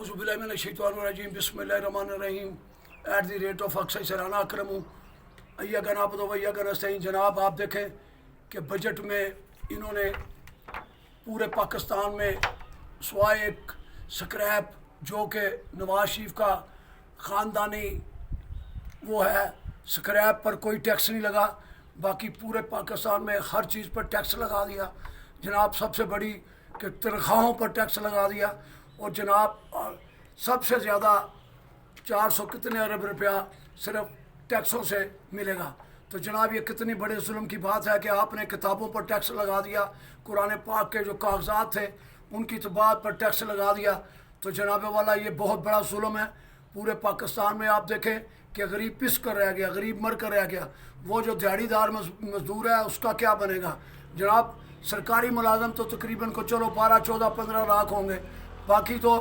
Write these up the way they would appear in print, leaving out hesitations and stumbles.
औज़ुबिल्लाहिमिनश्शैतानिर्रजीम बिस्मिल्लाहिर्रहमानिर्रहीम @अक्सर अकरमू अय्याका नअबुदु व इय्याका नस्तईन। जनाब आप देखें कि बजट में इन्होंने पूरे पाकिस्तान में स्वाय एक स्क्रैप जो कि नवाज शरीफ का ख़ानदानी वो है, स्क्रैप पर कोई टैक्स नहीं लगा, बाकी पूरे पाकिस्तान में हर चीज़ पर टैक्स लगा दिया जनाब। सबसे बड़ी कि तनख्वाहों पर टैक्स लगा दिया और जनाब सबसे ज़्यादा 400 कितने अरब रुपया सिर्फ टैक्सों से मिलेगा। तो जनाब ये कितनी बड़े जुल्म की बात है कि आपने किताबों पर टैक्स लगा दिया, कुरान पाक के जो कागजात थे उनकी तबात पर टैक्स लगा दिया। तो जनाब वाला ये बहुत बड़ा जुल्म है पूरे पाकिस्तान में। आप देखें कि गरीब पिस कर रह गया, गरीब मर कर रह गया, वो जो दिहाड़ीदार मजदूर है उसका क्या बनेगा जनाब। सरकारी मुलाजम तो तकरीबन को चलो 12, 14, 15 लाख होंगे, बाकी तो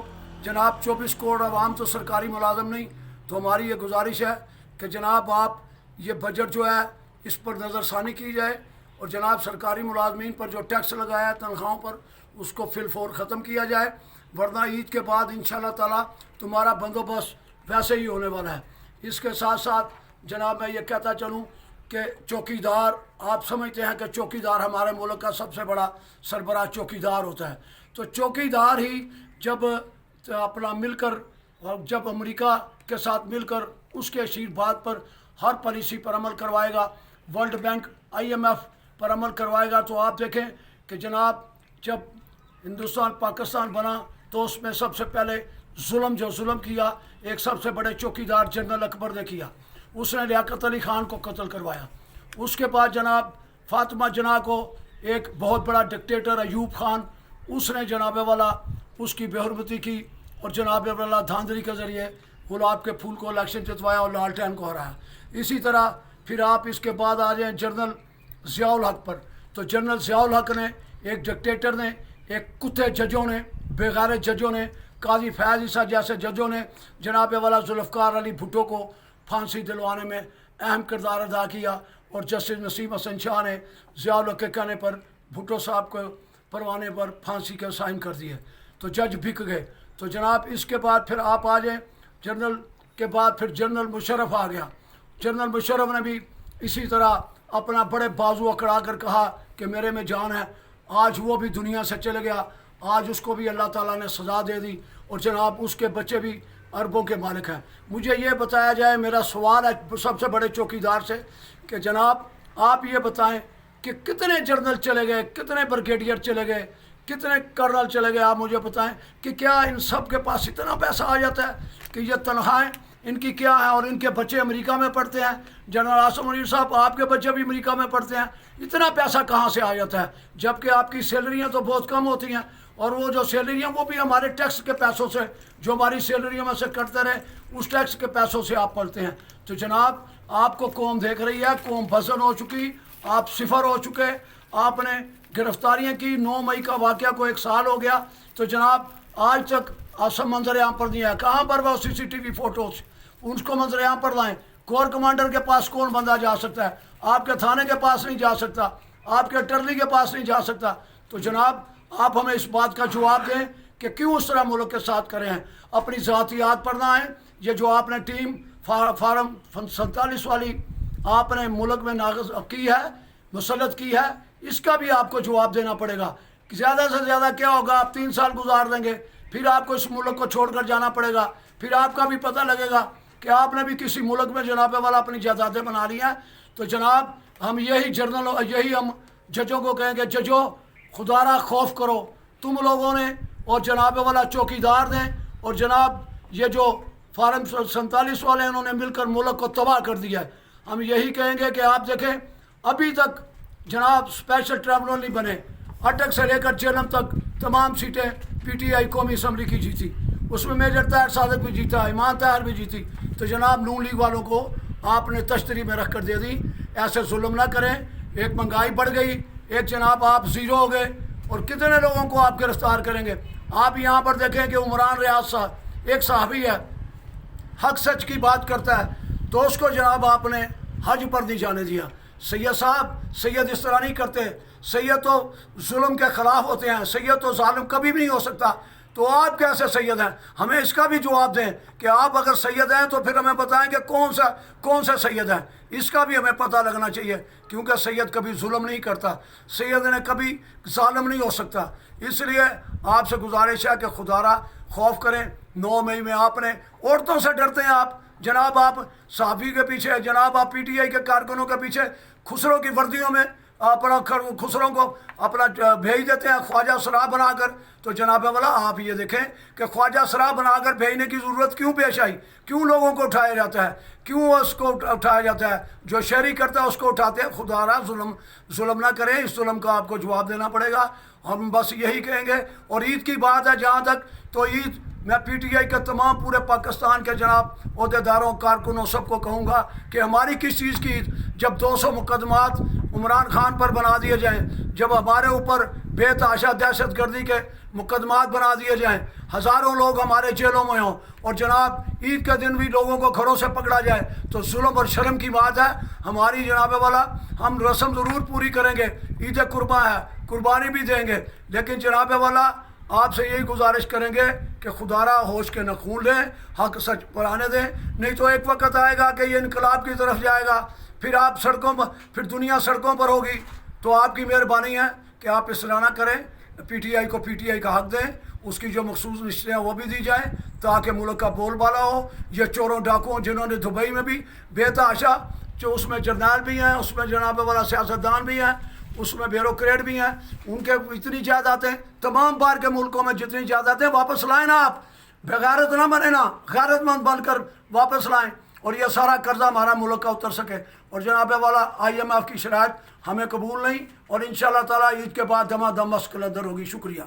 जनाब 24 करोड़ आवाम तो सरकारी मुलाजम नहीं। तो हमारी ये गुजारिश है कि जनाब आप ये बजट जो है इस पर नज़रसानी की जाए और जनाब सरकारी मुलाजमीन पर जो टैक्स लगाया है तनख्वाहों पर उसको फिलफौर ख़त्म किया जाए, वरना ईद के बाद इंशाअल्लाह ताला तुम्हारा बंदोबस्त वैसे ही होने वाला है। इसके साथ साथ जनाब मैं ये कहता चलूँ कि चौकीदार, आप समझते हैं कि चौकीदार हमारे मुल्क का सबसे बड़ा सरबराह चौकीदार होता है। तो चौकीदार ही जब अपना मिलकर और जब अमेरिका के साथ मिलकर उसके आशीर्वाद पर हर पॉलिसी पर अमल करवाएगा, वर्ल्ड बैंक IMF पर अमल करवाएगा, तो आप देखें कि जनाब जब हिंदुस्तान पाकिस्तान बना तो उसमें सबसे पहले जुल्म किया एक सबसे बड़े चौकीदार जनरल अकबर ने किया, उसने लियाकत अली ख़ान को कत्ल करवाया। उसके बाद जनाब फातिमा जना को एक बहुत बड़ा डिक्टेटर अयूब ख़ान, उसने जनाब वाला उसकी बेहरमती की और जनाब वाला धांधली के ज़रिए गुलाब के फूल को इलेक्शन जितवाया और लालटेन को हराया। इसी तरह फिर आप इसके बाद आ जाएँ जनरल ज़ियाउल हक पर। तो जनरल ज़ियाउल हक ने, एक डिक्टेटर ने, एक कुत्ते जजों ने, बेगारे जजों ने, काजी फैज़ ईसा जैसे जजों ने जनाब वाला जुल्फ़िकार अली भुट्टो को फांसी दिलवाने में अहम किरदार अदा किया और जस्टिस नसीम हसन शाह ने ज़ियाउल हक के कहने पर भुट्टो साहब को परवाने पर फांसी के साइन कर दिए। तो जज बिक गए। तो जनाब इसके बाद फिर आप आ जाए जनरल के बाद फिर जनरल मुशर्रफ आ गया। जनरल मुशर्रफ ने भी इसी तरह अपना बड़े बाजू अकड़ा कर कहा कि मेरे में जान है। आज वो भी दुनिया से चले गया, आज उसको भी अल्लाह ताला ने सज़ा दे दी और जनाब उसके बच्चे भी अरबों के मालिक हैं। मुझे ये बताया जाए, मेरा सवाल है सबसे बड़े चौकीदार से कि जनाब आप ये बताएं कि कितने जनरल चले गए, कितने ब्रिगेडियर चले गए, कितने कर्नल चले गए। आप मुझे बताएं कि क्या इन सब के पास इतना पैसा आ जाता है कि ये तनख्वाहें इनकी क्या है और इनके बच्चे अमेरिका में पढ़ते हैं। जनरल आसिम मुनीर साहब आपके बच्चे भी अमेरिका में पढ़ते हैं, इतना पैसा कहाँ से आ जाता है जबकि आपकी सैलरियाँ तो बहुत कम होती हैं और वो जो सैलरियाँ वो भी हमारे टैक्स के पैसों से, जो हमारी सैलरियों में से कटते रहे उस टैक्स के पैसों से आप पढ़ते हैं। तो जनाब आपको कौम देख रही है, कौम भसन हो चुकी, आप सिफर हो चुके। आपने गिरफ्तारियाँ की, 9 मई का वाक़या को 1 साल हो गया। तो जनाब आज तक आसम मंजर यहाँ पर नहीं है। कहाँ पर वो CCTV फ़ोटोज़, उसको मंजर यहाँ पर लाएँ। कोर कमांडर के पास कौन बंदा जा सकता है? आपके थाने के पास नहीं जा सकता, आपके टर्ली के पास नहीं जा सकता। तो जनाब आप हमें इस बात का जवाब दें कि क्यों उस तरह मुल्क के साथ करें हैं। अपनी ज़ातियात पर ना आए। ये जो आपने टीम फार्म 47 वाली आपने मुल्क में नागज की है, मुसलत की है, इसका भी आपको जवाब देना पड़ेगा। ज़्यादा से ज़्यादा क्या होगा, आप 3 साल गुजार देंगे, फिर आपको इस मुल्क को छोड़कर जाना पड़ेगा। फिर आपका भी पता लगेगा कि आपने भी किसी मुल्क में जनाब वाला अपनी जायदादें बना ली हैं। तो जनाब हम यही हम जजों को कहेंगे, जजों खुदारा खौफ करो तुम लोगों ने और जनाब वाला चौकीदार ने और जनाब ये जो फार्म 47 वाले इन्होंने मिलकर मुल्क को तबाह कर दिया है। हम यही कहेंगे कि आप देखें अभी तक जनाब स्पेशल ट्रिब्यूनल नहीं बने, अटक से लेकर जेलम तक तमाम सीटें PTI कौमी असम्बली की जीती, उसमें मेजर ताहिर सादिक भी जीता, ईमान ताहिर भी जीती। तो जनाब नून लीग वालों को आपने तश्तरी में रख कर दे दी। ऐसे जुल्म ना करें। एक महंगाई बढ़ गई, एक जनाब आप ज़ीरो हो गए और कितने लोगों को आप गिरफ्तार करेंगे। आप यहाँ पर देखें कि उमरान रियाज साहब एक साहबी है, हक सच की बात करता है, तो उसको जनाब आपने हज पर नहीं जाने दिया। सैयद साहब, सैयद इस तरह नहीं करते, सैयद तो जुल्म के ख़िलाफ़ होते हैं, सैयद तो जालिम कभी भी नहीं हो सकता। تو آپ کیسے سید ہیں؟ ہمیں اس کا بھی جواب دیں کہ آپ اگر سید ہیں تو پھر ہمیں بتائیں کہ کون سا سید ہیں، اس کا بھی ہمیں پتہ لگنا چاہیے، کیونکہ سید کبھی ظلم نہیں کرتا، سید نے کبھی ظالم نہیں ہو سکتا۔ اس لیے آپ سے گزارش ہے کہ خدا را خوف کریں۔ 9 مئی میں آپ نے عورتوں سے ڈرتے ہیں آپ جناب، آپ صحافی کے پیچھے، جناب آپ پی ٹی آئی کے کارکنوں کے پیچھے خسرو کی وردیوں میں اپنا خسروں کو اپنا بھیج دیتے ہیں خواجہ سرا بنا کر۔ تو جناب والا آپ یہ دیکھیں کہ خواجہ سرا بنا کر بھیجنے کی ضرورت کیوں پیش آئی، کیوں لوگوں کو اٹھایا جاتا ہے، کیوں اس کو اٹھایا جاتا ہے؟ جو شہری کرتا ہے اس کو اٹھاتے ہیں۔ خدا را ظلم نہ کریں، اس ظلم کا آپ کو جواب دینا پڑے گا۔ ہم بس یہی کہیں گے۔ اور عید کی بات ہے جہاں تک، تو عید میں پی ٹی آئی کے تمام پورے پاکستان کے جناب عہدیداروں کارکنوں سب کو کہوں گا کہ ہماری کس چیز کی عید؟ جب 200 مقدمات عمران خان پر بنا دیے جائیں، جب ہمارے اوپر بے تحاشا دہشت گردی کے مقدمات بنا دیے جائیں، ہزاروں لوگ ہمارے جیلوں میں ہوں، اور جناب عید کے دن بھی لوگوں کو گھروں سے پکڑا جائے، تو ظلم اور شرم کی بات ہے۔ ہماری جناب والا ہم رسم ضرور پوری کریں گے، عید قرباں ہے، قربانی بھی دیں گے، لیکن جناب والا آپ سے یہی گزارش کریں گے کہ خدا را ہوش کے نخون لیں، حق سچ پرانے دیں، نہیں تو ایک وقت آئے گا کہ یہ انقلاب کی طرف جائے گا، پھر آپ سڑکوں پر، پھر دنیا سڑکوں پر ہوگی۔ تو آپ کی مہربانی ہے کہ آپ اصلاح نہ کریں، پی ٹی آئی کو پی ٹی آئی کا حق دیں، اس کی جو مخصوص نشستیں ہیں وہ بھی دی جائیں تاکہ ملک کا بول بالا ہو۔ یہ چوروں ڈاکوؤں جنہوں نے دبئی میں بھی بے تحاشا، جو اس میں جرنیل بھی ہیں، اس میں جناب والا سیاستدان بھی ہیں، اس میں بیوروکریٹ بھی ہیں، ان کے اتنی جائیدادیں تمام باہر کے ملکوں میں جتنی جائیدادیں واپس لائیں نا، آپ بغیرت نہ بنے نا، غیرت مند بن کر واپس لائیں، اور یہ سارا قرضہ ہمارا ملک کا اتر سکے۔ اور جناب والا IMF کی شرائط ہمیں قبول نہیں، اور انشاءاللہ تعالیٰ عید کے بعد دما دم مسک لندر ہوگی۔ شکریہ۔